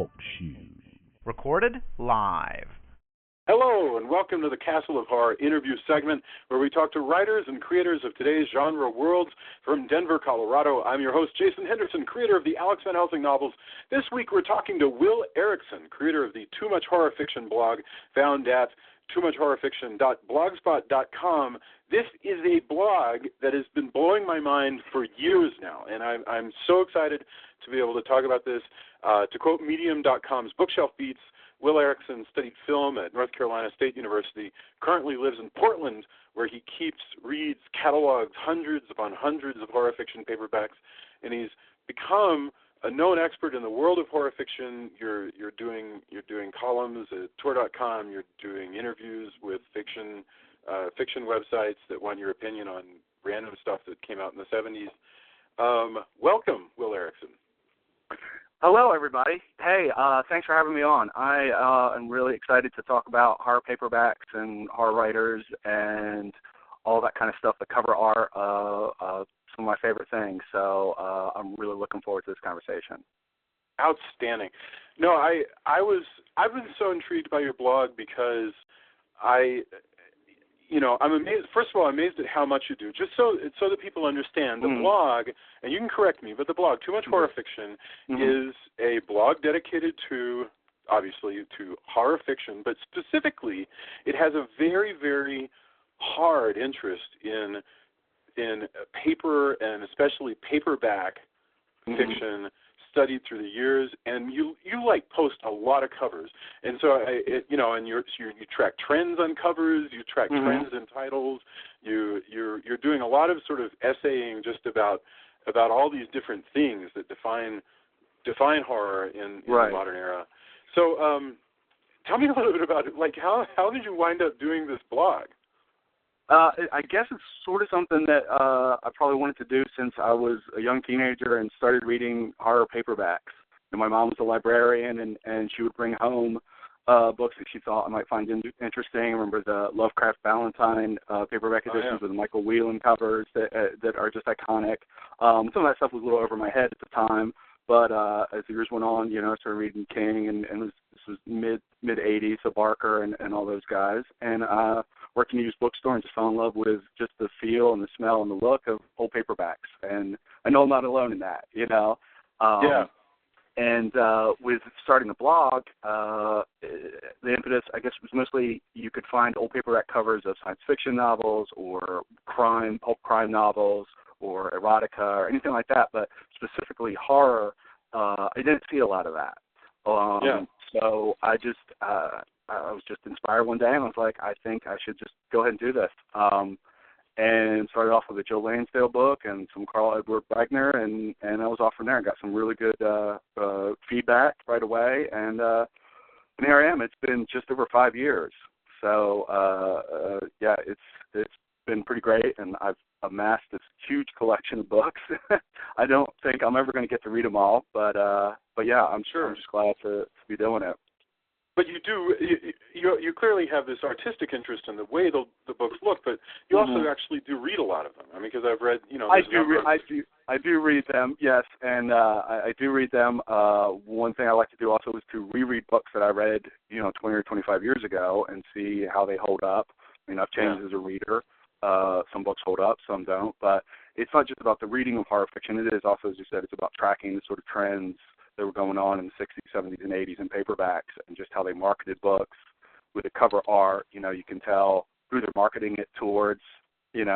Talk Show. Recorded live. Hello, and welcome to the Castle of Horror interview segment, where we talk to writers and creators of today's genre worlds from Denver, Colorado. I'm your host, Jason Henderson, creator of the Alex Van Helsing novels. This week we're talking to Will Errickson, creator of the Too Much Horror Fiction blog, found at toomuchhorrorfiction.blogspot.com. This is a blog that has been blowing my mind for years now, and I'm so excited to be able to talk about this. To quote Medium.com's Bookshelf Beats, Will Errickson studied film at North Carolina State University, currently lives in Portland, where he reads, catalogs hundreds upon hundreds of horror fiction paperbacks, and he's become a known expert in the world of horror fiction. You're doing columns at Tor.com. You're doing interviews with fiction websites that want your opinion on random stuff that came out in the 70s. Welcome, Will Errickson. Hello, everybody. Hey, thanks for having me on. I am really excited to talk about horror paperbacks and horror writers and all that kind of stuff, the cover art, some of my favorite things. So I'm really looking forward to this conversation. Outstanding. No, I've been so intrigued by your blog because I'm amazed. First of all, I'm amazed at how much you do. Just so that people understand, the blog, and you can correct me, but the blog, Too Much Horror Fiction, is a blog dedicated to, obviously, to horror fiction, but specifically, it has a very, very hard interest in paper and especially paperback fiction studied through the years, and you post a lot of covers, and so you track trends on covers, you track trends in titles, you're doing a lot of sort of essaying just about all these different things that define horror in the modern era. So tell me a little bit about it. Like how did you wind up doing this blog? I guess it's sort of something that I probably wanted to do since I was a young teenager and started reading horror paperbacks. And my mom was a librarian, and she would bring home books that she thought I might find interesting. I remember the Lovecraft Valentine paperback editions with the Michael Whelan covers that are just iconic. Some of that stuff was a little over my head at the time, but as the years went on, I started reading King, and this was mid-'80s, so Barker and all those guys. And worked in a used bookstore and just fell in love with just the feel and the smell and the look of old paperbacks. And I know I'm not alone in that, And with starting the blog, the impetus, I guess, was mostly you could find old paperback covers of science fiction novels or pulp crime novels or erotica or anything like that, but specifically horror, I didn't see a lot of that. So I was just inspired one day, and I was like, I think I should just go ahead and do this. And started off with a Joe Lansdale book and some Carl Edward Wagner, and I was off from there and got some really good feedback right away. And here I am. It's been just over 5 years. So, it's been pretty great, and I've amassed this huge collection of books. I don't think I'm ever going to get to read them all, but yeah, I'm sure. I'm just glad to be doing it. But you clearly have this artistic interest in the way the books look, but you also actually do read a lot of them. I mean, because I've read, I do read them, yes, and I do read them. One thing I like to do also is to reread books that I read, 20 or 25 years ago and see how they hold up. I mean, I've changed as a reader. Some books hold up, some don't, but it's not just about the reading of horror fiction. It is also, as you said, it's about tracking the sort of trends that were going on in the 60s, 70s, and 80s in paperbacks, and just how they marketed books with the cover art. You can tell who they're marketing it towards, and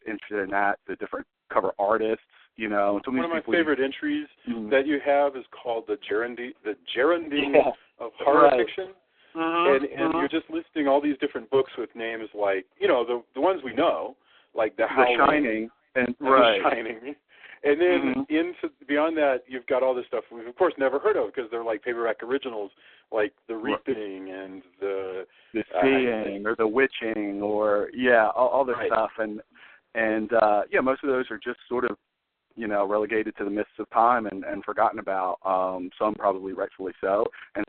interested in that, the different cover artists, One of my favorite entries that you have is called the gerunding of horror fiction. And you're just listing all these different books with names like, the ones we know, like The Shining. And The Shining. And then beyond that, you've got all this stuff we've, of course, never heard of because they're like paperback originals, like The Reaping and The Seeing or The Witching or, all this stuff. And most of those are just sort of, relegated to the mists of time and forgotten about, some probably rightfully so. And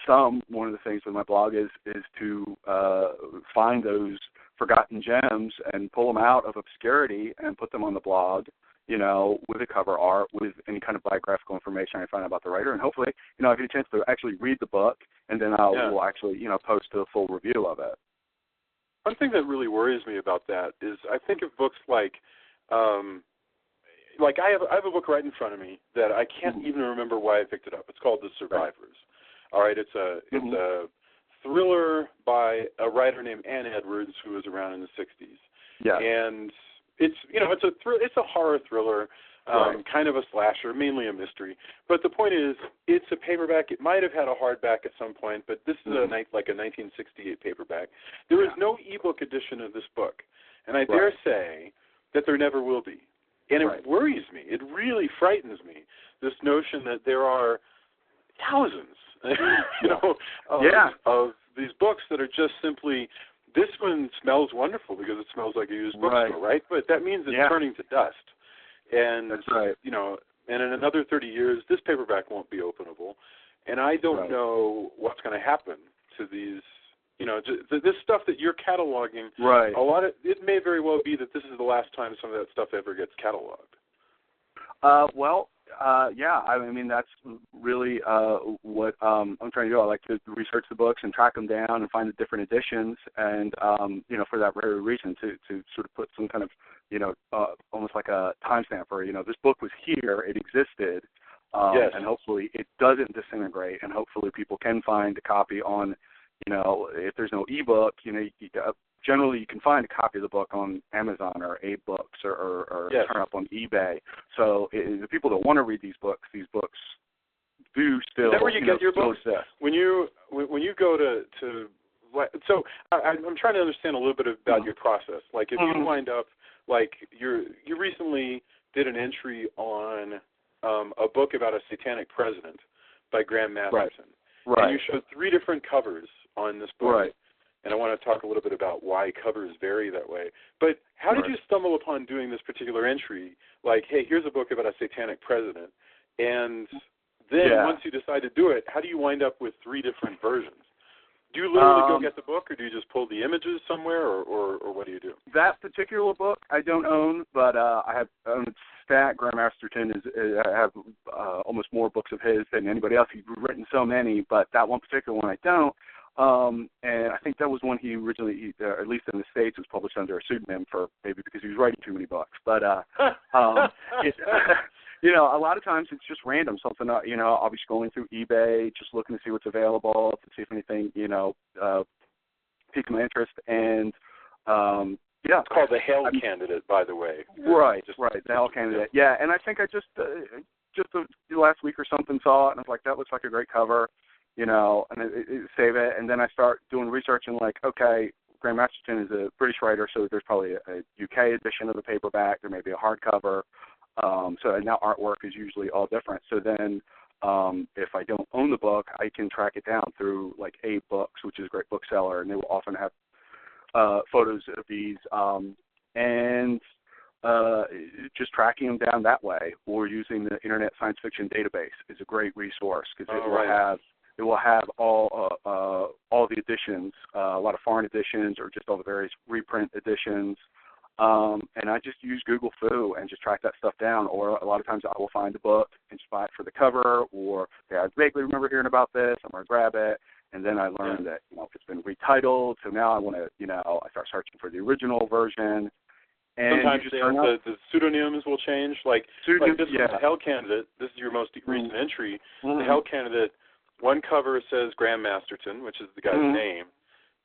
one of the things with my blog is to find those forgotten gems and pull them out of obscurity and put them on the blog with a cover art, with any kind of biographical information I find out about the writer, and hopefully, I get a chance to actually read the book, and then we'll actually, post a full review of it. One thing that really worries me about that is I think of books like I have a book right in front of me that I can't even remember why I picked it up. It's called The Survivors. Right. All right, it's a thriller by a writer named Ann Edwards who was around in the 60s. Yeah. And it's it's a horror thriller, kind of a slasher, mainly a mystery. But the point is, it's a paperback. It might have had a hardback at some point, but this is a 1968 paperback. There is no ebook edition of this book, and I dare say that there never will be. And it worries me. It really frightens me, this notion that there are thousands, of these books that are just simply, this one smells wonderful because it smells like a used bookstore, right? But that means it's turning to dust. And, that's right. And in another 30 years, this paperback won't be openable. And I don't know what's going to happen to these, this stuff that you're cataloging. Right. It may very well be that this is the last time some of that stuff ever gets cataloged. I mean, that's really what I'm trying to do. I like to research the books and track them down and find the different editions, and for that very reason, to sort of put some kind of almost like a timestamp for this book was here, it existed, and hopefully it doesn't disintegrate, and hopefully people can find a copy on, if there's no ebook, generally you can find a copy of the book on Amazon or A-Books or turn up on eBay. So the people that want to read these books do still. Is that where you get your books? Exist. When you go to so I'm trying to understand a little bit about your process. Like if you wind up you recently did an entry on a book about a satanic president by Graham Masterson. Right. And you showed 3 different covers on this book. Right. And I want to talk a little bit about why covers vary that way. But how did you stumble upon doing this particular entry? Like, hey, here's a book about a satanic president. And then once you decide to do it, how do you wind up with 3 different versions? Do you literally go get the book, or do you just pull the images somewhere, or what do you do? That particular book I don't own, but I have owned Stat. Graham Masterson I have almost more books of his than anybody else. He's written so many, but that one particular one I don't. And I think that was one he originally, at least in the States, was published under a pseudonym maybe because he was writing too many books. But a lot of times it's just random. Something, I'll be scrolling through eBay, just looking to see what's available, to see if anything, piques my interest. And it's called the Hell Candidate, by the way. Right, the Hell Candidate. Yeah, and I think I just the last week or something saw it, and I was like, that looks like a great cover. And save it, and then I start doing research and okay, Graham Masterson is a British writer, so there's probably a UK edition of the paperback. There may be a hardcover. So now artwork is usually all different. So then if I don't own the book, I can track it down through A-Books, which is a great bookseller, and they will often have photos of these, and just tracking them down that way, or using the Internet Science Fiction Database is a great resource because it will have all the editions, a lot of foreign editions, or just all the various reprint editions. And I just use Google Foo and just track that stuff down. Or a lot of times I will find a book and just buy it for the cover, or I vaguely remember hearing about this, I'm going to grab it. And then I learned that it's been retitled, so now I want to I start searching for the original version. And sometimes the pseudonyms will change. Like this is the Hell Candidate. This is your most recent entry. The Hell Candidate. One cover says Graham Masterson, which is the guy's name.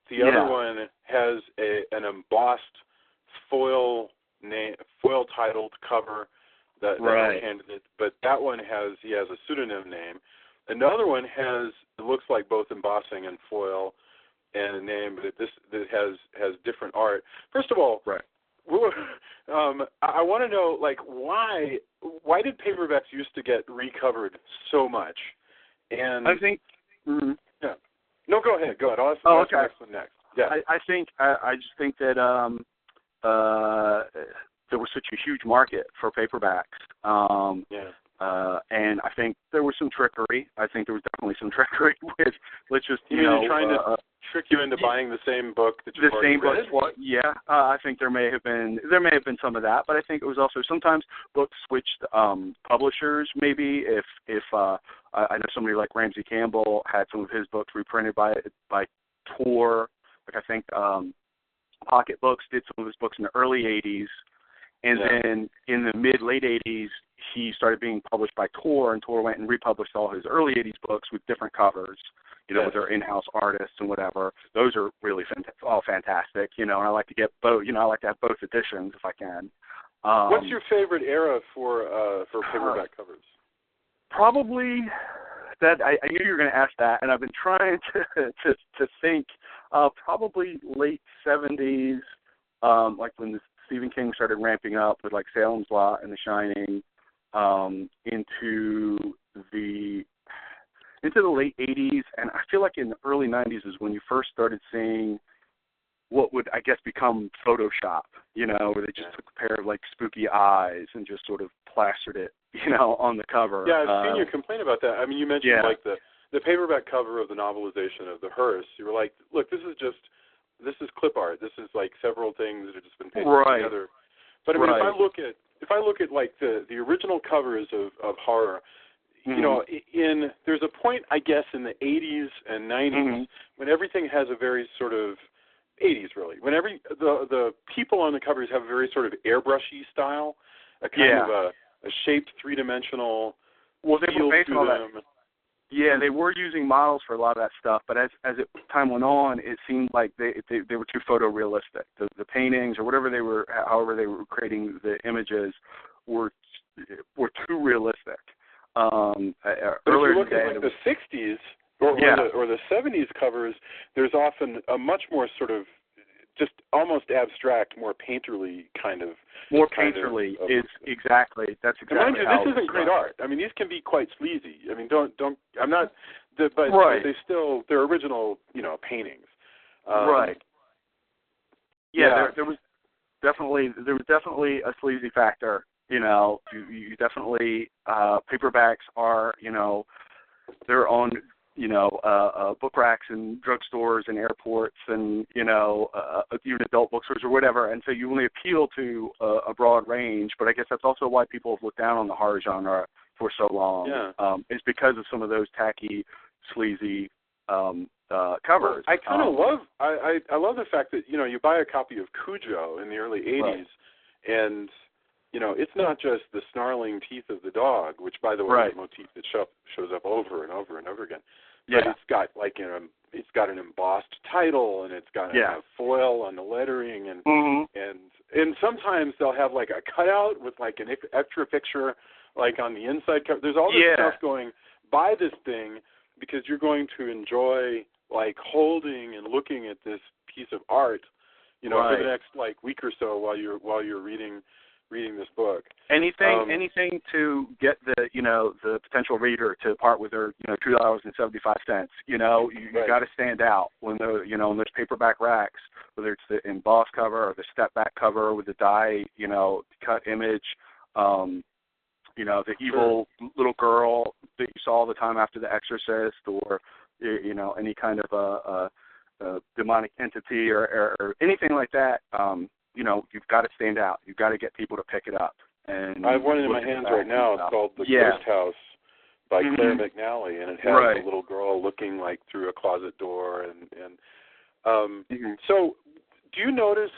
The other one has an embossed foil titled cover, the Hell Candidate, but that one he has a pseudonym name. Another one it looks like both embossing and foil and a name, but this has different art. First of all, I want to know why did paperbacks used to get recovered so much? And I think. No, go ahead. I'll ask the next one next. Yeah. I just think that there was such a huge market for paperbacks And I think there was some trickery. I think there was definitely some trickery with, let's just, you know, trying to trick you into buying the same book that you've already read? Yeah, I think there may have been some of that, but I think it was also sometimes books switched publishers. Maybe if I know somebody like Ramsey Campbell had some of his books reprinted by Tor. Like I think Pocket Books did some of his books in the early '80s, and then in the mid-late '80s he started being published by Tor, and Tor went and republished all his early '80s books with different covers. You know, with their in-house artists and whatever. Those are really all fantastic, you know, and I like to get both, you know, I like to have both editions if I can. What's your favorite era for paperback covers? Probably that, I knew you were going to ask that, and I've been trying to think, probably late 70s, like when Stephen King started ramping up with like Salem's Lot and The Shining, into the late 80s, and I feel like in the early 90s is when you first started seeing what would, I guess, become Photoshop, you know, where they just took a pair of, like, spooky eyes and just sort of plastered it, you know, on the cover. Yeah, I've seen you complain about that. I mean, you mentioned, like, the paperback cover of the novelization of The Hearse. You were like, look, this is clip art. This is, like, several things that have just been pasted together. But, I mean, if I look at, like, the original covers of horror, you know, there's a point, I guess, in the 80s and 90s when everything has a very sort of 80s really. When the people on the covers have a very sort of airbrushy style, a kind of a shaped three-dimensional feel to them. Yeah, they were using models for a lot of that stuff, but as time went on, it seemed like they were too photorealistic. The paintings or whatever they were, however they were creating the images, were too realistic. But if you look at like the 60s or the 70s covers, there's often a much more sort of just almost abstract, more painterly kind of. More painterly is exactly. That's exactly. Mind you, this isn't great art. I mean, these can be quite sleazy. I mean, don't. I'm not. But they're original, you know, paintings. Right. Yeah, there was definitely a sleazy factor. You know, you definitely, paperbacks are, you know, they're on, you know, book racks and drugstores and airports and, you know, even adult bookstores or whatever, and so you only appeal to a broad range, but I guess that's also why people have looked down on the horror genre for so long, is because of some of those tacky, sleazy covers. Well, I kind of love, I love the fact that, you know, you buy a copy of Cujo in the early 80s, and you know, it's not just the snarling teeth of the dog, which, by the way, is a motif that shows up over and over and over again. But it's got it's got an embossed title, and it's got a foil on the lettering, and sometimes they'll have like a cutout with like an extra picture, like on the inside cover. There's all this stuff going. Buy this thing because you're going to enjoy like holding and looking at this piece of art, you know, for the next like week or so while you're reading this book. Anything to get the potential reader to part with their $2.75. You got to stand out when in those paperback racks, whether it's the embossed cover or the step back cover with the die cut image. The evil little girl that you saw all the time after The Exorcist, or any kind of a demonic entity or anything like that. You've got to stand out. You've got to get people to pick it up. And I have one in my hands right now. It's called The Ghost House by Claire McNally, and it has a little girl looking like through a closet door. So do you notice,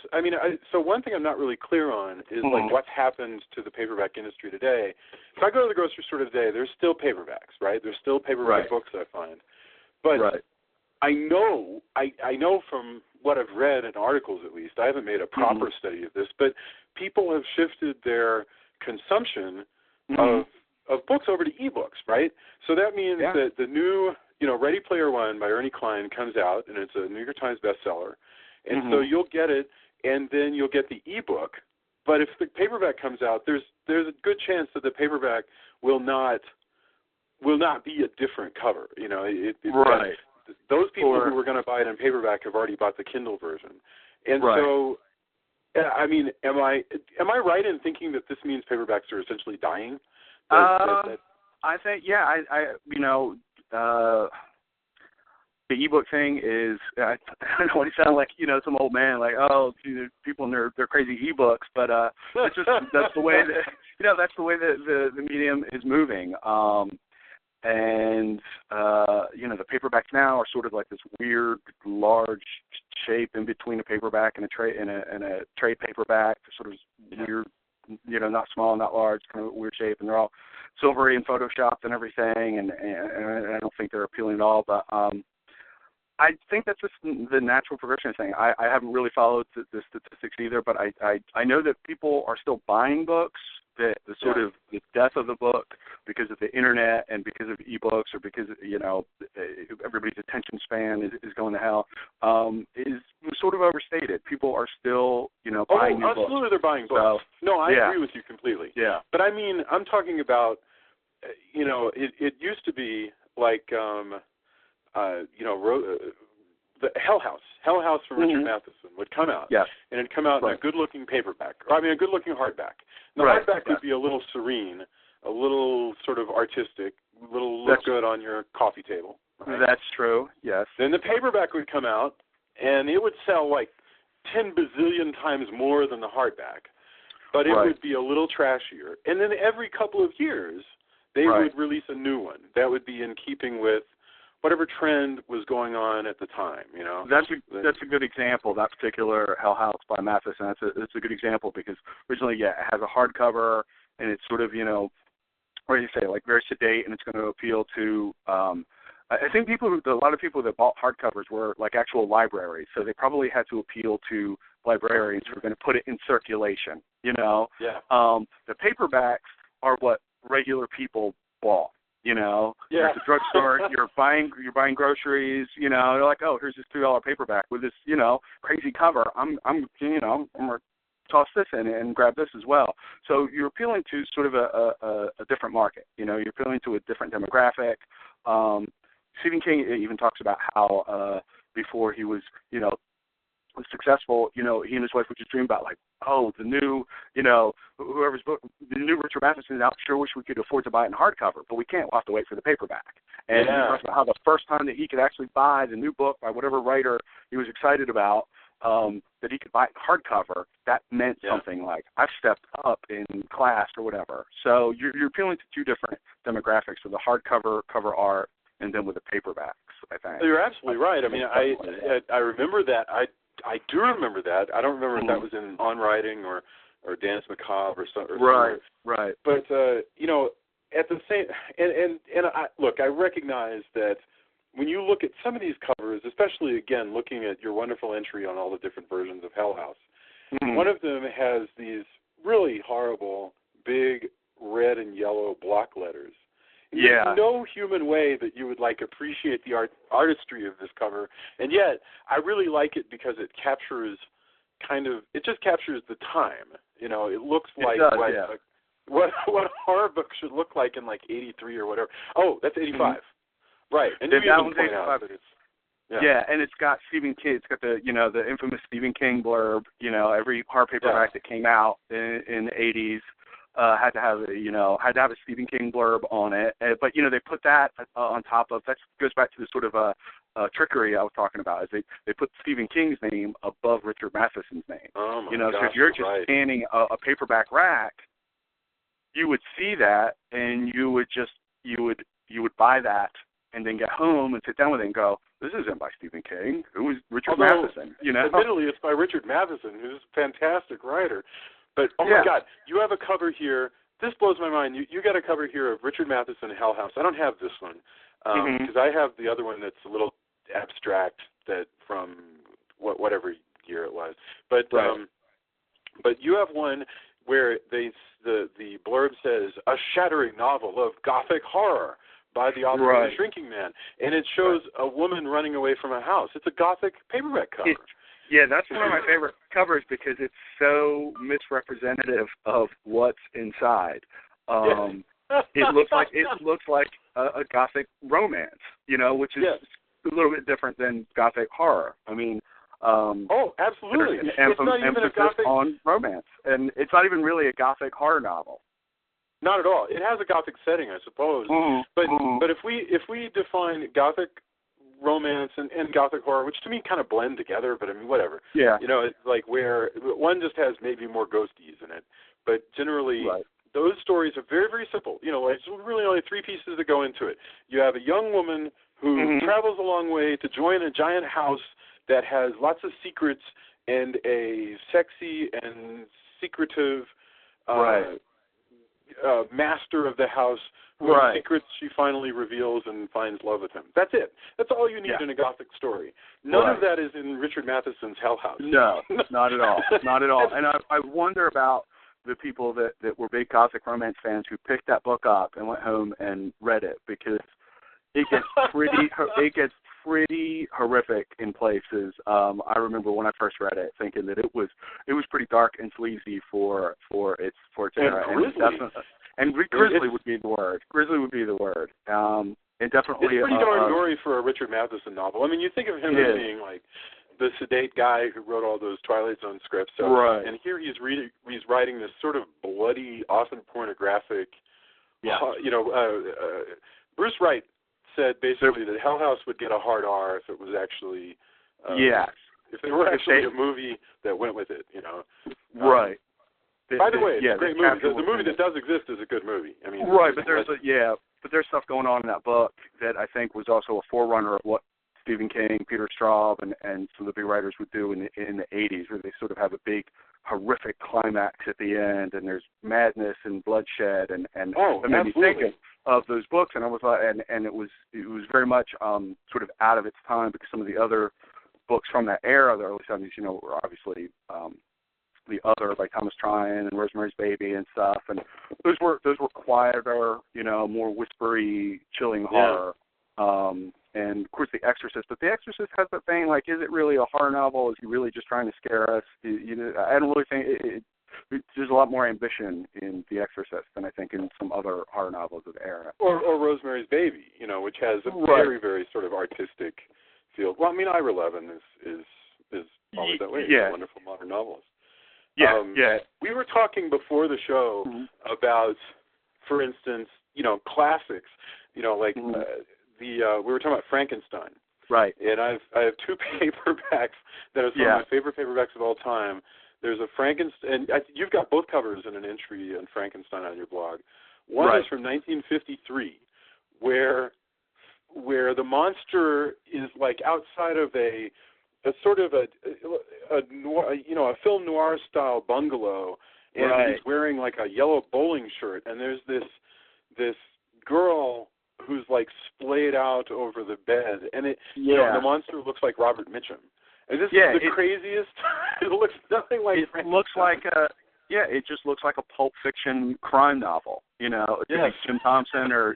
so one thing I'm not really clear on is like what's happened to the paperback industry today. If I go to the grocery store today, there's still paperbacks, right? There's still paperback books I find. But I know from what I've read in articles, at least, I haven't made a proper study of this, but people have shifted their consumption of books over to ebooks, right? So that means that the new, Ready Player One by Ernie Klein comes out, and it's a New York Times bestseller, and so you'll get it, and then you'll get the ebook. But if the paperback comes out, there's a good chance that the paperback will not be a different cover. Those people who were going to buy it in paperback have already bought the Kindle version. And so, am I right in thinking that this means paperbacks are essentially dying? I think, the ebook thing is, I don't want to sound like, some old man, like, oh, people and their crazy ebooks, but that's the way that, that's the way that the medium is moving. And the paperbacks now are sort of like this weird, large shape in between a paperback and a trade paperback, sort of weird, not small, not large, kind of weird shape, and they're all silvery and photoshopped and everything, and I don't think they're appealing at all, but I think that's just the natural progression thing. I haven't really followed the statistics either, but I know that people are still buying books. The sort of the death of the book because of the internet and because of ebooks or because everybody's attention span is going to hell is sort of overstated. People are still buying new books. Absolutely, they're buying books. So, no, I agree with you completely. Yeah, but I mean, I'm talking about it used to be like the Hell House from Richard Matheson would come out, and it'd come out in a good-looking paperback, a good-looking hardback. The hardback would be a little serene, a little sort of artistic, a little look good on your coffee table. Right? That's true, yes. Then the paperback would come out, and it would sell like 10 bazillion times more than the hardback, but it would be a little trashier. And then every couple of years, they would release a new one that would be in keeping with whatever trend was going on at the time, That's a good example. That particular Hell House by Matheson. That's a good example because originally, it has a hardcover and it's sort of, what do you say, like very sedate, and it's going to appeal to. I think a lot of people that bought hardcovers were like actual libraries, so they probably had to appeal to librarians who were going to put it in circulation. Yeah. The paperbacks are what regular people bought. You're at the drugstore, you're buying groceries, they're like, oh, here's this $2 paperback with this, crazy cover. I'm gonna toss this in and grab this as well. So you're appealing to sort of a different market. You're appealing to a different demographic. Stephen King even talks about how before he was, was successful, he and his wife would just dream about like, oh, the new, whoever's book, the new Richard Matheson is out. Sure wish we could afford to buy it in hardcover, but we can't. We'll have to wait for the paperback. And he talks about how the first time that he could actually buy the new book by whatever writer he was excited about, that he could buy it in hardcover, that meant something like, I've stepped up in class or whatever. So you're appealing to two different demographics with the hardcover, cover art, and then with the paperbacks, I think. You're absolutely right. I mean, I remember that. I do remember that. I don't remember if that was in On Writing or Dance Macabre or something. Right. But at the same and I recognize that when you look at some of these covers, especially again looking at your wonderful entry on all the different versions of Hell House, one of them has these really horrible big red and yellow block letters. There's no human way that you would appreciate the artistry of this cover, and yet I really like it because it captures just captures the time. It looks like what a horror book should look like in 83 or whatever. Oh, that's 85, right? And you even point out that it's and it's got Stephen King. It's got the the infamous Stephen King blurb. Every horror paperback that came out in the 80s. Had to have a Stephen King blurb on it, but they put that on top of that. Goes back to the sort of trickery I was talking about. Is they put Stephen King's name above Richard Matheson's name. Oh my gosh, so if you're just scanning a paperback rack, you would see that, and you would buy that, and then get home and sit down with it and go, this isn't by Stephen King. Who is Richard Matheson? Admittedly, it's by Richard Matheson, who's a fantastic writer. But, my God, you have a cover here. This blows my mind. You got a cover here of Richard Matheson, Hell House. I don't have this one because I have the other one that's a little abstract that from whatever year it was. But you have one where the blurb says, a shattering novel of gothic horror by the author of The Shrinking Man. And it shows a woman running away from a house. It's a gothic paperback cover. That's one of my favorite covers because it's so misrepresentative of what's inside. It looks like a gothic romance, which is a little bit different than gothic horror. I mean, absolutely. There's an emphasis on romance, and it's not even really a gothic horror novel. Not at all. It has a Gothic setting, I suppose. But if we define Gothic romance and Gothic horror, which to me kind of blend together, but I mean, whatever. Yeah. You know, it's like where one just has maybe more ghosties in it, but generally those stories are very, very simple. You know, it's really only three pieces that go into it. You have a young woman who travels a long way to join a giant house that has lots of secrets and a sexy and secretive master of the house whose secrets she finally reveals and finds love with him. That's it. That's all you need in a Gothic story. None of that is in Richard Matheson's Hell House. No, not at all. Not at all. And I wonder about the people that were big Gothic romance fans who picked that book up and went home and read it, because it gets pretty horrific in places. I remember when I first read it, thinking that it was pretty dark and sleazy for its era. And grisly would be the word. Grisly would be the word. And definitely it's pretty darn gory for a Richard Matheson novel. I mean, you think of him as being like the sedate guy who wrote all those Twilight Zone scripts. So, and here he's writing this sort of bloody, often pornographic. Bruce Wright said basically that Hell House would get a hard R if it was actually if there were actually a movie that went with it, you know. By the way, it's a great movie. The movie that does exist is a good movie. I mean, but there's stuff going on in that book that I think was also a forerunner of what Stephen King, Peter Straub, and some of the big writers would do in the 80s, where they sort of have a big horrific climax at the end, and there's madness and bloodshed, and it made me think of those books, and I was like, and it was very much sort of out of its time, because some of the other books from that era, the early 70s, you know, were obviously The Other by Thomas Tryon and Rosemary's Baby and stuff, and those were quieter, you know, more whispery, chilling horror. And of course, The Exorcist. But The Exorcist has that thing, like, is it really a horror novel? Is he really just trying to scare us? You know, I don't really think there's a lot more ambition in The Exorcist than I think in some other horror novels of the era. Or Rosemary's Baby, you know, which has a very, very sort of artistic feel. Well, I mean, Ira Levin is always that way. He's a wonderful modern novelist. We were talking before the show about, for instance, you know, classics. You know, like we were talking about Frankenstein. Right. And I have two paperbacks that are some of my favorite paperbacks of all time. There's a Frankenstein, and you've got both covers in an entry on Frankenstein on your blog. One is from 1953, where the monster is like outside of a sort of a film noir style bungalow, and he's wearing like a yellow bowling shirt, and there's this girl who's like splayed out over the bed, and you know, the monster looks like Robert Mitchum. And this is the craziest. It looks nothing like. It looks like it just looks like a Pulp Fiction crime novel. You know, it could be Jim Thompson or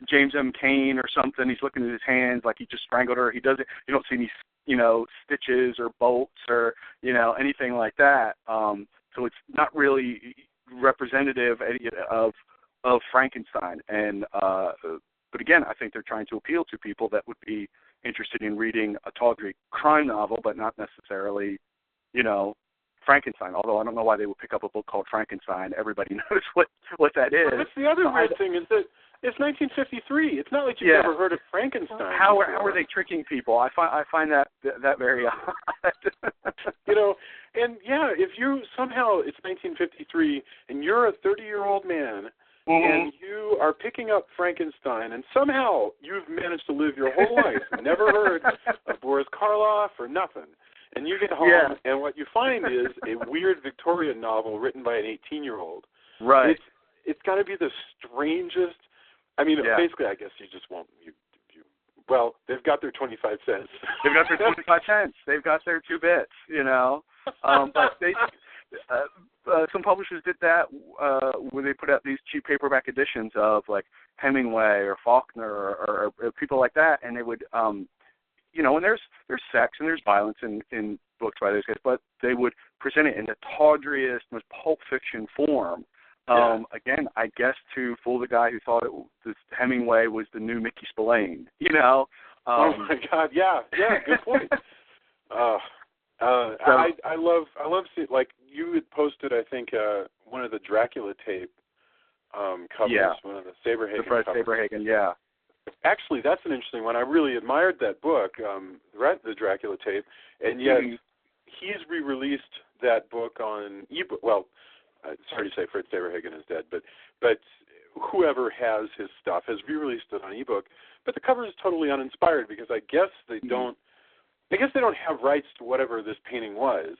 James M. Cain or something. He's looking at his hands like he just strangled her. He doesn't. You don't see any, you know, stitches or bolts or, you know, anything like that. So it's not really representative of Frankenstein. And but again, I think they're trying to appeal to people that would be interested in reading a tawdry crime novel, but not necessarily, you know, Frankenstein. Although I don't know why they would pick up a book called Frankenstein. Everybody knows what that is. But that's the other weird thing, is that it's 1953. It's not like you've never heard of Frankenstein. How are they tricking people? I find that very odd. You know, and if you somehow, it's 1953 and you're a 30-year-old man, and you are picking up Frankenstein, and somehow you've managed to live your whole life and never heard of Boris Karloff or nothing. And you get home, and what you find is a weird Victorian novel written by an 18-year-old. Right. It's got to be the strangest. I mean, basically, I guess you just won't. Well, they've got their 25 cents. They've got their 25 cents. They've got their 2 bits, you know. But they. Some publishers did that where they put out these cheap paperback editions of like Hemingway or Faulkner or people like that, and they would, you know, and there's sex and there's violence in books by those guys, but they would present it in the tawdriest, most Pulp Fiction form. Again, I guess to fool the guy who thought this Hemingway was the new Mickey Spillane, you know. Oh my God, good point. I love seeing, like, you had posted, I think, one of the Dracula tape covers. Yeah. One of the Saberhagen The Fred covers. Saberhagen, yeah. Actually, that's an interesting one. I really admired that book, the Dracula tape, and yet he's re-released that book on ebook. Well, sorry to say Fred Saberhagen is dead, but whoever has his stuff has re-released it on ebook. But the cover is totally uninspired because I guess they don't. I guess they don't have rights to whatever this painting was.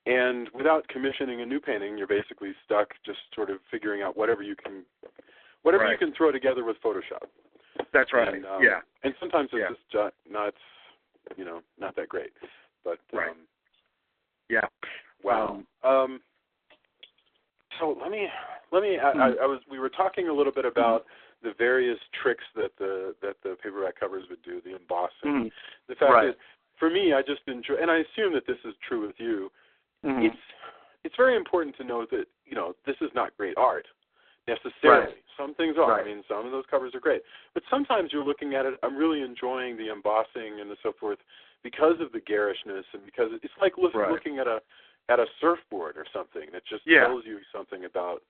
And without commissioning a new painting, you're basically stuck just sort of figuring out whatever you can throw together with Photoshop. That's right. And, yeah. And sometimes it's just not that great. But right. Yeah. Wow. So let me. We were talking a little bit about the various tricks that the paperback covers would do, the embossing, the fact that for me, I just enjoy, and I assume that this is true with you. It's very important to know that this is not great art necessarily. Right. Some things are. Right. I mean, some of those covers are great, but sometimes you're looking at it. I'm really enjoying the embossing and so forth because of the garishness and because it's like looking at a surfboard or something that just tells you something about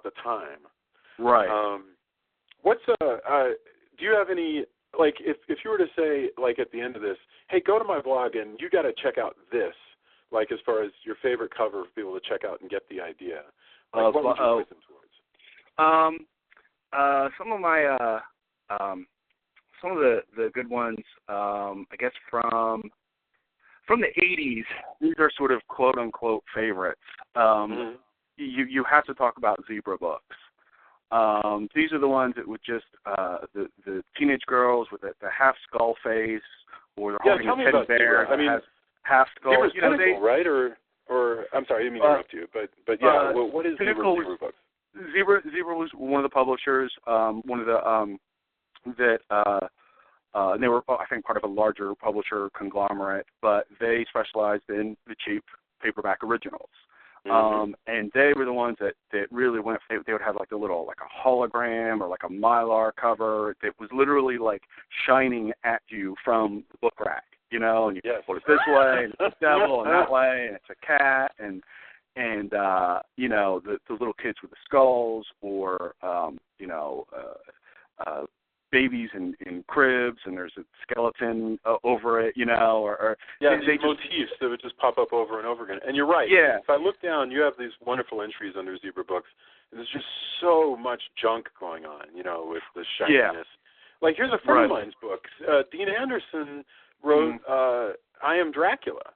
the time. Right. Do you have any, like, if you were to say, like, at the end of this, hey, go to my blog and you got to check out this, like, as far as your favorite cover for people to check out and get the idea, like, what would you point them towards? Some of my, some of the good ones, I guess from the 80s, these are sort of quote-unquote favorites. You have to talk about zebra books. These are the ones that would just the teenage girls with the half skull face, or they're holding a teddy bear that has half skull. Zebra's Pinnacle, right? Or I'm sorry, I didn't mean to interrupt you, but yeah, what is Zebra books? Zebra was one of the publishers. One of the and they were, I think, part of a larger publisher conglomerate, but they specialized in the cheap paperback originals. And they were the ones that really went. They would have like a hologram or like a Mylar cover that was literally like shining at you from the book rack, and you put it this way, and it's a devil, and that way, and it's a cat, and the little kids with the skulls, or babies in cribs, and there's a skeleton over it, or these motifs that would just pop up over and over again. And you're right. Yeah. If I look down, you have these wonderful entries under Zebra books, and there's just so much junk going on, with the shininess. Yeah. Like, here's a friend of mine's book. Dean Anderson wrote I Am Dracula,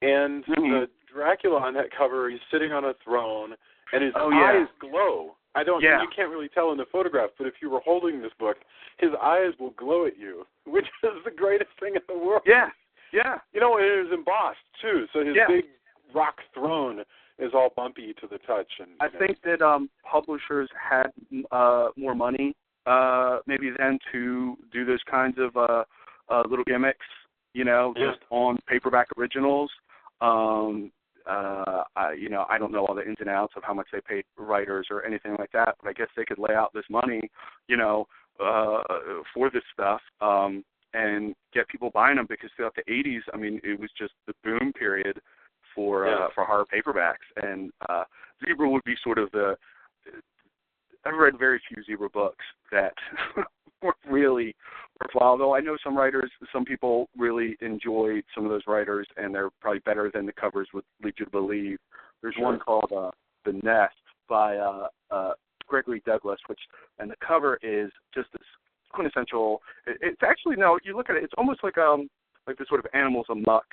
and the Dracula on that cover, he's sitting on a throne, and his eyes glow. You can't really tell in the photograph, but if you were holding this book, his eyes will glow at you, which is the greatest thing in the world. Yeah. And it was embossed, too, so his big rock throne is all bumpy to the touch. And I think that publishers had more money maybe then to do those kinds of little gimmicks, just on paperback originals. I don't know all the ins and outs of how much they paid writers or anything like that, but I guess they could lay out this money, for this stuff, and get people buying them, because throughout the 80s, I mean, it was just the boom period for horror paperbacks, and Zebra would be sort of I've read very few Zebra books that weren't really worthwhile, though I know some people really enjoy some of those writers, and they're probably better than the covers would lead you to believe. There's one called The Nest by Gregory Douglas, and the cover is just this quintessential. It's actually, no, you look at it, it's almost like this sort of Animals Amok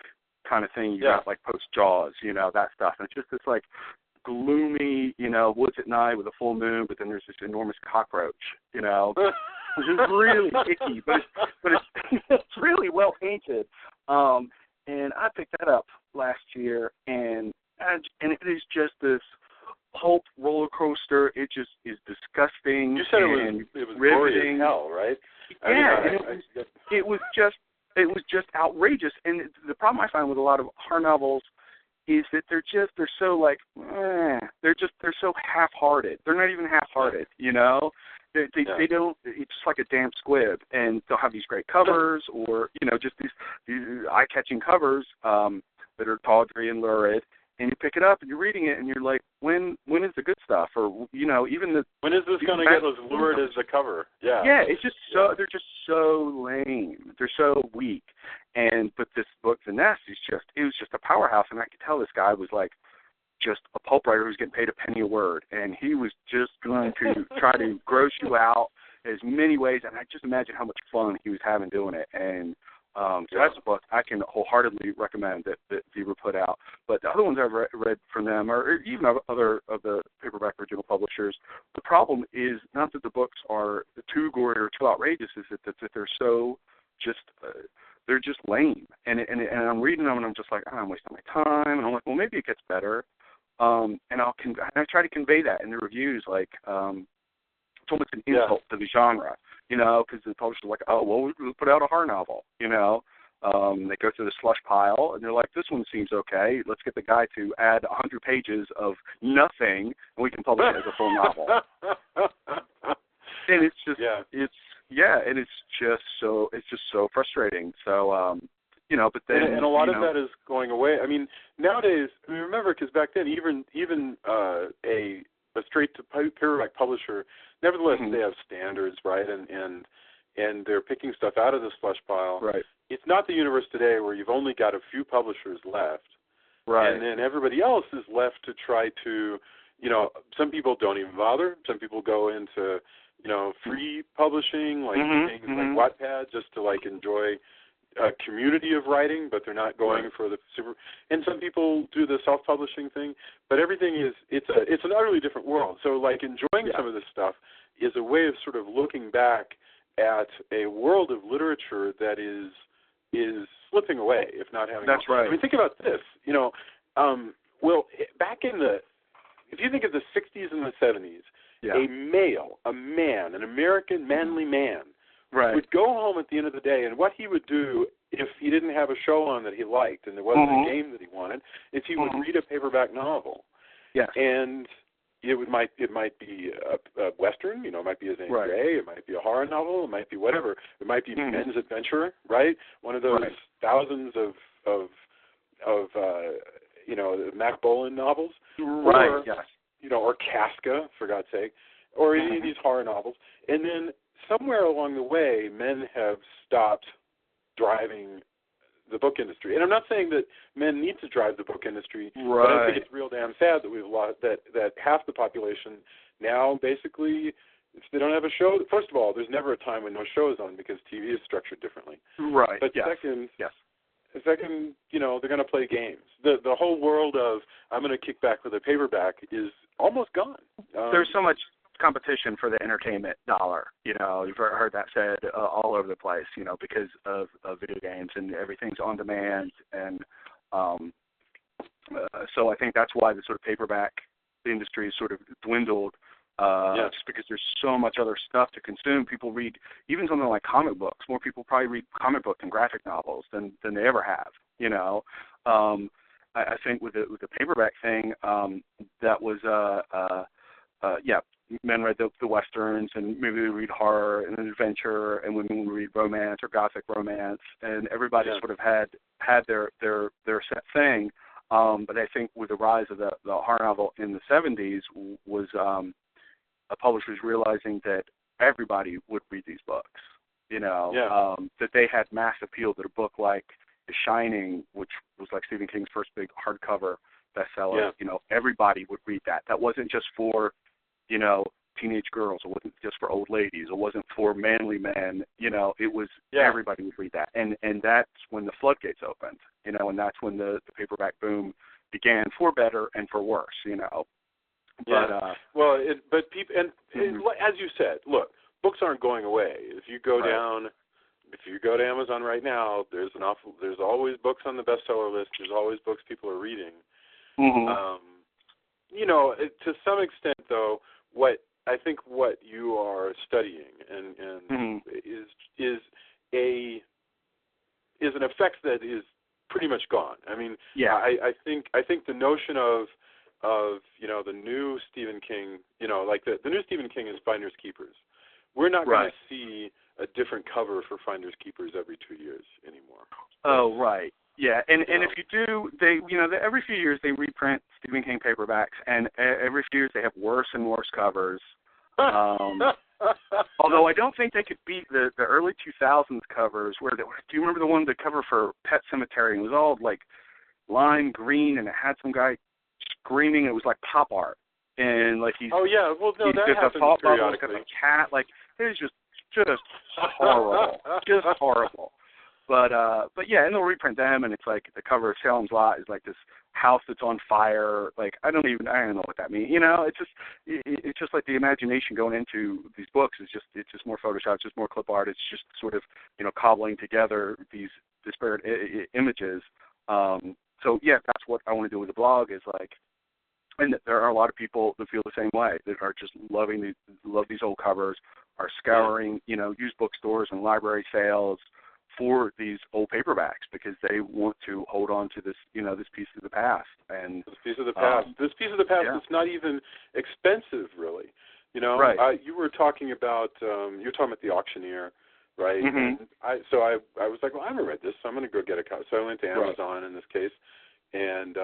kind of thing. You got like post Jaws, that stuff, and it's just this like gloomy, woods at night with a full moon, but then there's this enormous cockroach, which is really icky, but it's really well painted. And I picked that up last year, and it is just this pulp roller coaster. It just is disgusting. You said it was gory as hell, right? It was just outrageous. And the problem I find with a lot of horror novels is that they're so like, they're so half-hearted. They're not even half-hearted, They don't. It's just like a damn squib, and they'll have these great covers, or just these eye-catching covers that are tawdry and lurid, and you pick it up and you're reading it and you're like, when is the good stuff? Or even the when is this going to get as lurid as the cover? Yeah. Yeah, it's just they're just so lame. They're so weak. But this book, The Nest, it was just a powerhouse, and I could tell this guy was like just a pulp writer who's getting paid a penny a word, and he was just going to try to gross you out as many ways, and I just imagine how much fun he was having doing it. And so that's a book I can wholeheartedly recommend that Zebra put out. But the other ones I've read from them, or even other of the paperback original publishers, the problem is not that the books are too gory or too outrageous, is that they're so just they're just lame. And I'm reading them and I'm just like, I'm wasting my time. And I'm like, well, maybe it gets better. And I try to convey that in the reviews, like it's almost an insult to the genre. Because the publishers are like, oh, well, we'll put out a horror novel, They go through the slush pile, and they're like, this one seems okay. Let's get the guy to add 100 pages of nothing, and we can publish it as a full novel. And it's just, and it's just so frustrating. So, but then... And a lot of that is going away. I mean, nowadays, remember, because back then, even a straight-to-paperback publisher, nevertheless, they have standards, right? And they're picking stuff out of the slush pile. Right. It's not the universe today where you've only got a few publishers left. Right. And then everybody else is left to try to, some people don't even bother. Some people go into, free publishing, like things like Wattpad, just to, enjoy a community of writing, but they're not going for the super. And some people do the self-publishing thing, but everything it's an utterly different world. So enjoying some of this stuff is a way of sort of looking back at a world of literature that is slipping away, if not having. That's right. I mean, think about this. Back in if you think of the 60s and the 70s, a man, an American manly man, would go home at the end of the day, and what he would do if he didn't have a show on that he liked and there wasn't a game that he wanted, is he would read a paperback novel. Yes. And it might be a Western, it might be a Zane Grey, it might be a horror novel, it might be whatever. It might be Men's Adventure, right? One of those thousands of Mac Bolan novels. Right, or, or Casca, for God's sake, or any of these horror novels. And then somewhere along the way, men have stopped driving the book industry. And I'm not saying that men need to drive the book industry, but I think it's real damn sad that we've lost that half the population now basically, if they don't have a show, first of all, there's never a time when no show is on because TV is structured differently. Right. But second, they're going to play games. The whole world of I'm going to kick back with a paperback is almost gone. There's so much competition for the entertainment dollar. You've heard that said all over the place, because of video games and everything's on demand. And so I think that's why the sort of paperback industry is sort of dwindled, just because there's so much other stuff to consume. People read even something like comic books. More people probably read comic book and graphic novels than they ever have. I think with the paperback thing, that was men read the westerns, and maybe we read horror and adventure, and women would read romance or gothic romance, and everybody sort of had their set thing. But I think with the rise of the horror novel in the 70s was publishers realizing that everybody would read these books, that they had mass appeal, that a book like The Shining, which was like Stephen King's first big hardcover bestseller, everybody would read that. That wasn't just for teenage girls. It wasn't just for old ladies. It wasn't for manly men. It was everybody would read that. And that's when the floodgates opened, and that's when the paperback boom began, for better and for worse, But, but people, and as you said, look, books aren't going away. If you go to Amazon right now, there's always books on the bestseller list. There's always books people are reading. To some extent, though, what you are studying and is an effect that is pretty much gone. I mean, I think the notion of the new Stephen King, the new Stephen King is Finders Keepers. We're not going to see a different cover for Finders Keepers every 2 years anymore. Oh, right. Yeah, and if you do, they every few years they reprint Stephen King paperbacks, and every few years they have worse and worse covers. Although I don't think they could beat the early 2000s covers. Do you remember the cover for Pet Sematary? And it was all like lime green, and it had some guy screaming. It was like pop art, and like he's that happens periodically. Like a cat, like it was just horrible, just horrible. But yeah, and they'll reprint them, and it's like the cover of Salem's Lot is like this house that's on fire. Like I don't know what that means. It's just like the imagination going into these books it's just more Photoshop, it's just more clip art. It's just sort of cobbling together these disparate images. So yeah, that's what I want to do with the blog is like, and there are a lot of people that feel the same way that are just love these old covers, are scouring used bookstores and library sales for these old paperbacks because they want to hold on to this this piece of the past. And this piece of the past that's not even expensive really. Right. You were talking about the auctioneer, right? Mm-hmm. And I was like, well, I haven't read this, so I'm going to go get a copy. So I went to Amazon in this case, and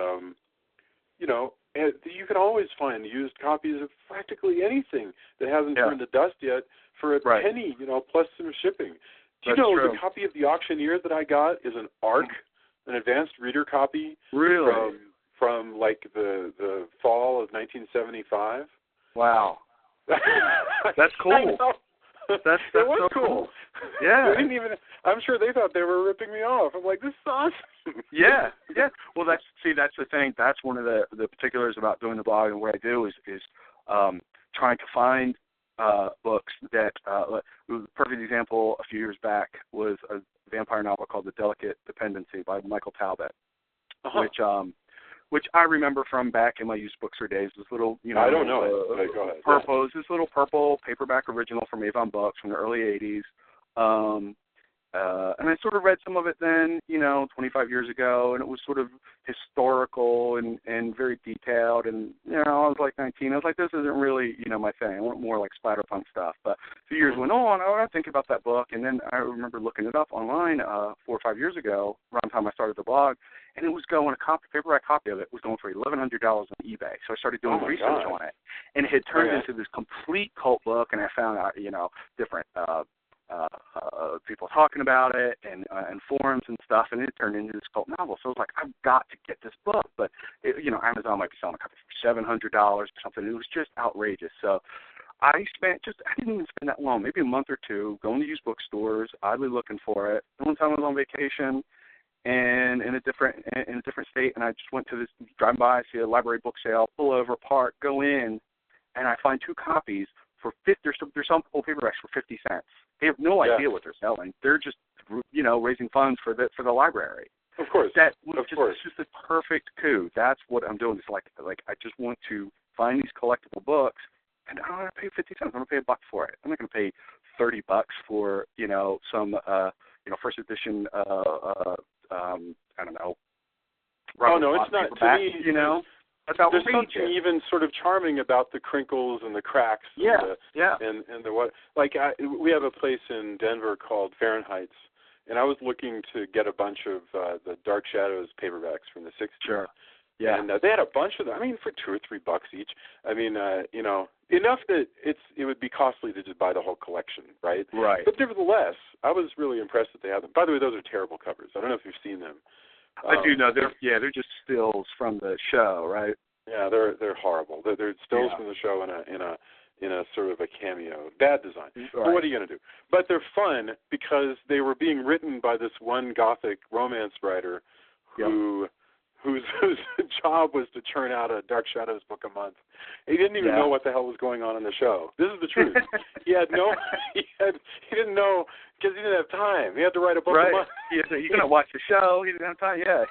you can always find used copies of practically anything that hasn't turned to dust yet for a penny, plus some shipping. Do you know the copy of The Auctioneer that I got is an ARC, an advanced reader copy from like the fall of 1975? Wow. That's cool. I know. That's it was so cool. Yeah. I'm sure they thought they were ripping me off. I'm like, this is awesome. Yeah. Well, that's the thing. That's one of the particulars about doing the blog and what I do is trying to find books that the perfect example a few years back was a vampire novel called The Delicate Dependency by Michael Talbot, which I remember from back in my used bookstore days. This little, I don't know it. Go ahead. Purple, this little purple paperback original from Avon Books from the early 80s. And I sort of read some of it then, 25 years ago, and it was sort of historical and very detailed. And, I was like 19. I was like, this isn't really, my thing. I want more like splatterpunk stuff. But a few years went on, I was thinking about that book, and then I remember looking it up online 4 or 5 years ago, around the time I started the blog, and it was going, paperback copy of it was going for $1,100 on eBay. So I started doing research on it, and it had turned into this complete cult book, and I found out, different people talking about it and forums and stuff, and it turned into this cult novel. So I was like, I've got to get this book. But, Amazon might be selling a copy for $700 or something. It was just outrageous. So I didn't even spend that long, maybe a month or two, going to used bookstores, oddly looking for it. One time I was on vacation and in a different state, and I just went to this, drive by, see a library book sale, pull over, park, go in, and I find 2 copies for there's some old paperbacks for 50 cents. They have no idea what they're selling. They're just, raising funds for the library. Of course. It's just a perfect coup. That's what I'm doing. It's like I just want to find these collectible books, and I'm going to pay 50 cents. I'm going to pay $1 for it. I'm not going to pay $30 for some first edition. I don't know. It's not. To me, there's something even sort of charming about the crinkles and the cracks. And the what. Like we have a place in Denver called Fahrenheit's, and I was looking to get a bunch of the Dark Shadows paperbacks from the 60s. Sure. Yeah. And they had a bunch of them. I mean, for $2 or $3 each. I mean, enough that it would be costly to just buy the whole collection, right? Right. But nevertheless, I was really impressed that they had them. By the way, those are terrible covers. I don't know if you've seen them. I do know they're just stills from the show, right? Yeah, they're horrible. They're stills from the show in a sort of a cameo. Bad design. Right. But what are you going to do? But they're fun because they were being written by this one Gothic romance writer whose job was to churn out a Dark Shadows book a month. He didn't even know what the hell was going on in the show. This is the truth. He didn't know because he didn't have time. He had to write a book a month. He couldn't watch the show. He didn't have time. Yeah.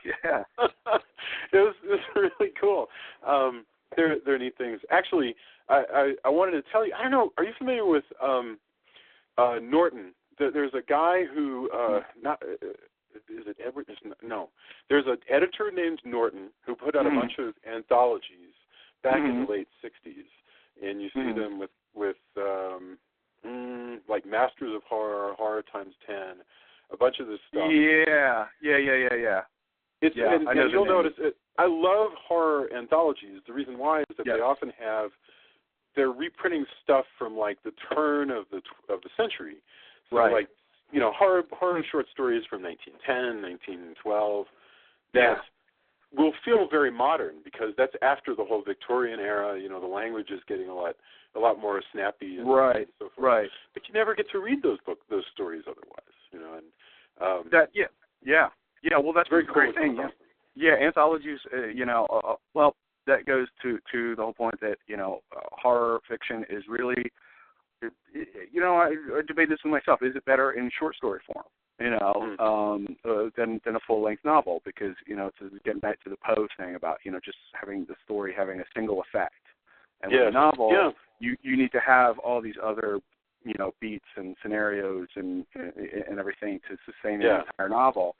It was really cool. They're neat things. Actually, I wanted to tell you. I don't know. Are you familiar with Norton? There's a guy who is it Edward? No. There's an editor named Norton who put out a bunch of anthologies back in the late 60s, and you see them with like Masters of Horror, Horror Times 10, a bunch of this stuff. Yeah. It's, yeah, and you'll notice it. I love horror anthologies. The reason why is that they often have, they're reprinting stuff from like the turn of the century. So like, you know, horror short stories from 1910, 1912 that will feel very modern because that's after the whole Victorian era. You know, the language is getting a lot more snappy and so forth. Right. But you never get to read those stories otherwise. You know, and well, that's very a great thing. Yeah, anthologies. You know, well, that goes to the whole point that, you know, horror fiction is really, you know, I debate this with myself. Is it better in short story form, you know, than a full length novel? Because, you know, to getting back to the Poe thing about, you know, just having the story having a single effect. And with a novel, you need to have all these other, you know, beats and scenarios and everything to sustain the entire novel.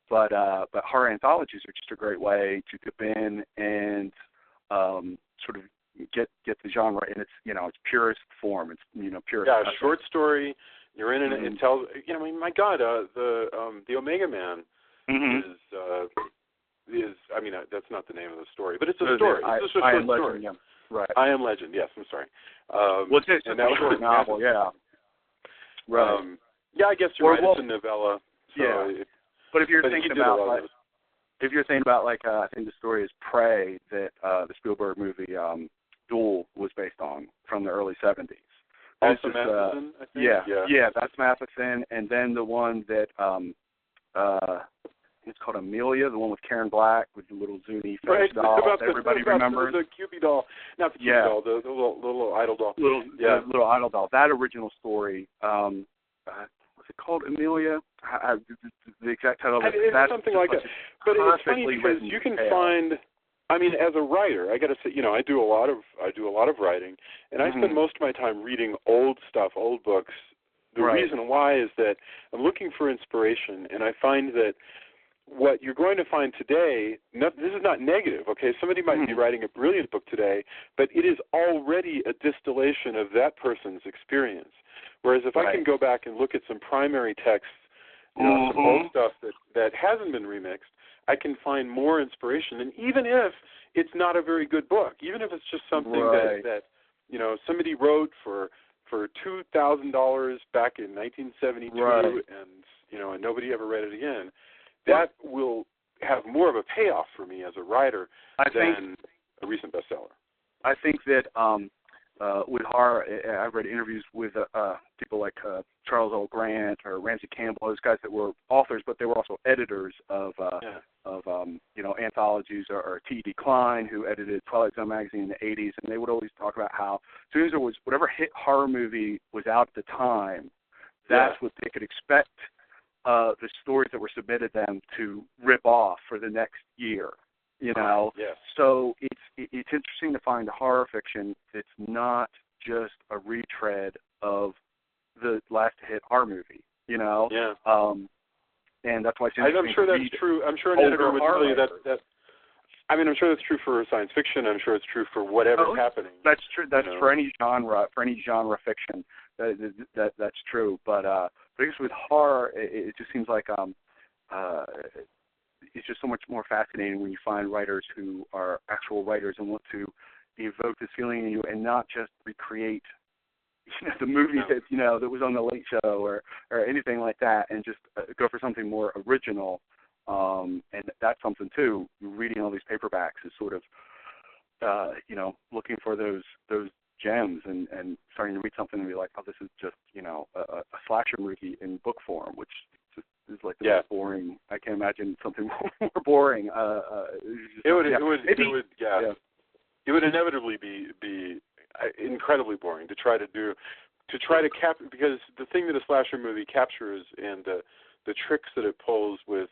But horror anthologies are just a great way to dip in and sort of get the genre in its, you know, its purest form. It's, you know, purest. Yeah, a short story. You're in it. It tells. You know, I mean, my God, the Omega Man is. I mean, that's not the name of the story, but it's a story. It's just a short story. Yeah. Right. I Am Legend. Yes, I'm sorry. Well, it's a short novel. Yeah. Right. Yeah, I guess you're right. It's a novella. So but if you're thinking about like, I think the story is Prey that the Spielberg movie Duel was based on from the early 70s. Also Matheson, I think. Yeah, that's Matheson, and then the one that it's called Amelia, the one with Karen Black with the little Zuni face doll that everybody remembers. The Cupid doll, not the Cupid doll, the little idol doll. The little idol doll. That original story. Was it called Amelia? The exact title of it. It's something like that. But it's funny because you can find. I mean, as a writer, I got to say, you know, I do a lot of writing, and I spend most of my time reading old stuff, old books. The reason why is that I'm looking for inspiration, and I find that what you're going to find today, this is not negative, okay? Somebody might be writing a brilliant book today, but it is already a distillation of that person's experience. Whereas if I can go back and look at some primary texts, you know, some old stuff that hasn't been remixed, I can find more inspiration. And even if it's not a very good book, even if it's just something that you know, somebody wrote for $2,000 back in 1972, and you know, and nobody ever read it again, that will have more of a payoff for me as a writer than a recent bestseller. I think that with horror, I've read interviews with people like Charles L. Grant or Ramsey Campbell, those guys that were authors, but they were also editors of you know, anthologies, or T.D. Klein, who edited Twilight Zone magazine in the 80s, and they would always talk about how as soon as there was whatever hit horror movie was out at the time, that's what they could expect the stories that were submitted them to rip off for the next year. You know, so it's interesting to find horror fiction that's not just a retread of the last hit horror movie. You know, and that's why it's interesting. I'm sure that's true. I'm sure an editor would tell you that. I mean, I'm sure that's true for science fiction. I'm sure it's true for whatever's happening. That's true. That's for any genre. For any genre fiction, that's true. But I guess with horror, it just seems like it's just so much more fascinating when you find writers who are actual writers and want to evoke this feeling in you and not just recreate, you know, the movie that, you know, that was on the Late Show or anything like that, and just go for something more original. And that's something too. Reading all these paperbacks is sort of, you know, looking for those gems and starting to read something and be like, oh, this is just, you know, a slasher movie in book form, which is like the most boring. I can't imagine something more boring. It would inevitably be incrededly boring to try to capture, because the thing that a slasher movie captures and the tricks that it pulls with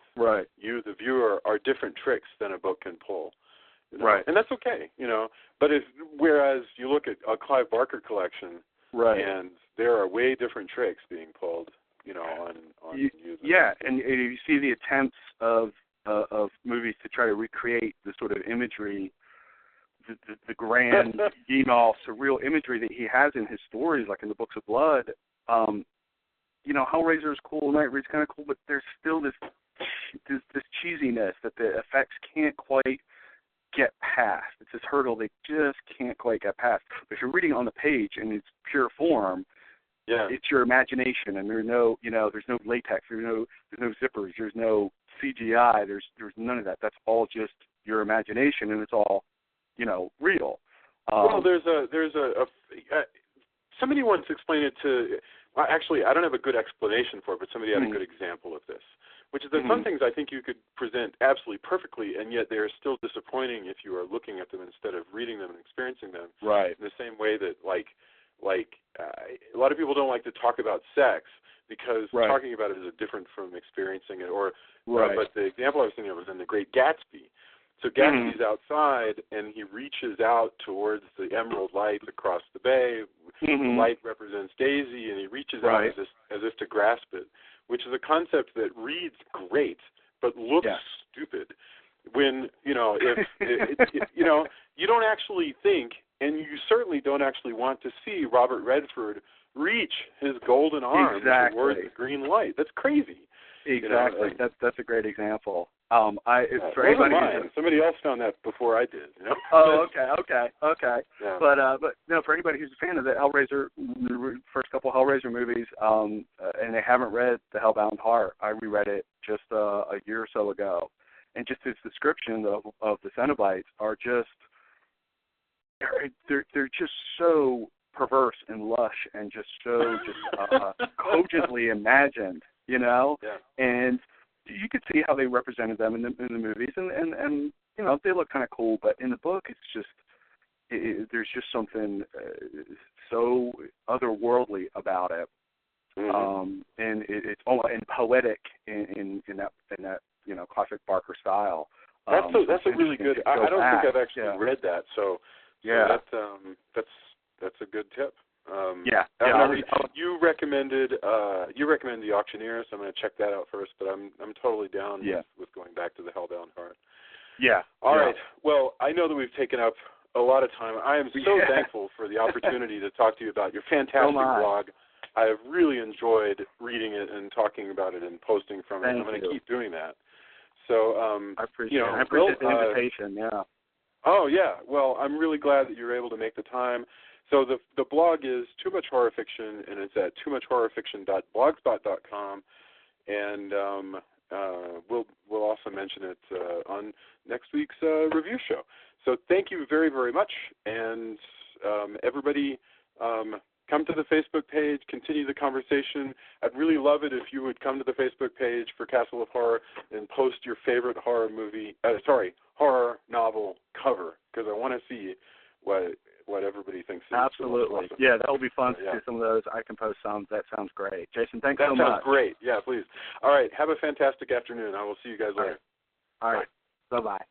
you, the viewer, are different tricks than a book can pull. You know? And that's okay, you know. But whereas you look at a Clive Barker collection, and there are way different tricks being pulled, you know, on you. And you see the attempts of movies to try to recreate the sort of imagery, the grand, Geenall, surreal imagery that he has in his stories, like in the Books of Blood. You know, Hellraiser is cool, Night Raid's kind of cool, but there's still this this cheesiness that the effects can't quite get past. It's this hurdle they just can't quite get past. But if you're reading on the page in its pure form, it's your imagination, and there's no latex, there's no zippers, there's no CGI, there's none of that. That's all just your imagination, and it's all, real. Well, there's somebody once explained it to. Well, actually, I don't have a good explanation for it, but somebody had a good example of this, which is that some things I think you could present absolutely perfectly, and yet they are still disappointing if you are looking at them instead of reading them and experiencing them. Right. In the same way that, a lot of people don't like to talk about sex because talking about it is different from experiencing it. But the example I was thinking of was in The Great Gatsby. So Gatsby's outside, and he reaches out towards the emerald light across the bay. The light represents Daisy, and he reaches out as if to grasp it, which is a concept that reads great but looks stupid. When if you don't actually think, and you certainly don't actually want to see Robert Redford reach his golden arm towards the green light. That's crazy. Exactly. That's a great example. For anybody somebody else found that before I did. Oh, okay. Yeah. But for anybody who's a fan of the first couple Hellraiser movies, and they haven't read The Hellbound Heart, I reread it just a year or so ago, and just his description of the Cenobites are just they're just so perverse and lush and just so cogently imagined, and you could see how they represented them in the movies, and they look kind of cool, but in the book it's just there's just something so otherworldly about it, and it's almost and poetic in that classic Barker style. That's a really good. I don't think I've actually read that, so that's a good tip. You recommended The Auctioneer, so I'm going to check that out first. But I'm totally down with going back to The Hellbound Heart. Yeah. All right. Well, I know that we've taken up a lot of time. I am so thankful for the opportunity to talk to you about your fantastic blog. I have really enjoyed reading it and talking about it and posting from it. I'm going to keep doing that. So I appreciate the invitation. Yeah. Oh yeah. Well, I'm really glad that you're able to make the time. So the blog is Too Much Horror Fiction, and it's at toomachhorrorfiction.blogspot.com, and we'll also mention it on next week's review show. So thank you very, very much, and everybody come to the Facebook page, continue the conversation. I'd really love it if you would come to the Facebook page for Castle of Horror and post your favorite horror novel cover, because I want to see what everybody thinks. Absolutely. Awesome. Yeah, that will be fun to see some of those. I can post some. That sounds great. Jason, thanks so much. That sounds great. Yeah, please. All right. Have a fantastic afternoon. I will see you guys later. All right. Bye-bye.